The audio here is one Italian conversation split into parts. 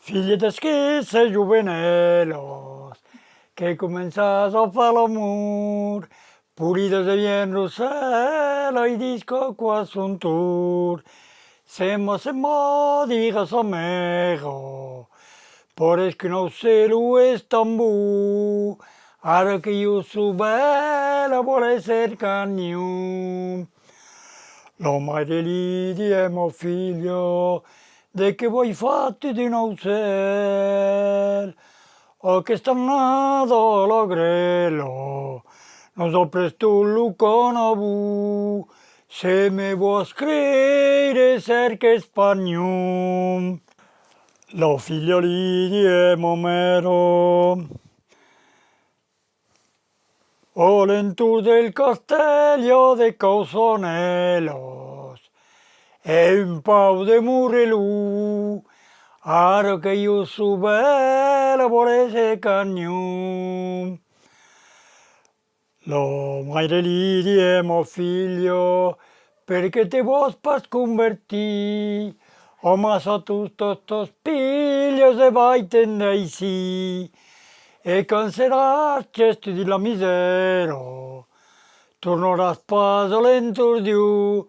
Filletes que se juvenelos, que comenzás a far l'amor, pulidos de bien Rosella y disco quasuntur, semo, digas amigo, por es que no sé lo Estambul, ara que io so bella vuole ser cagnon. La madre gli diemo figlio, de che vuoi fatti di naucel, o che sta nato l'ogrello, non so presto lo conavu, se me vuoi scrivere cerca spagnolo. La figlia gli diemo mero, Olentur del castello de Causonelos, e un pau de Murrelù, ara che io so bella volesse cagnon. La madre gli diemo figlio, perché te vos pas convertì, o mas a tus tostos piglios e vaiten dai sì. E canceràs gesto di la misero, torneràs pas a l'entordiu,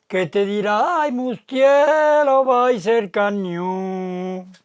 che te dirai mustiero vai ser cagnon.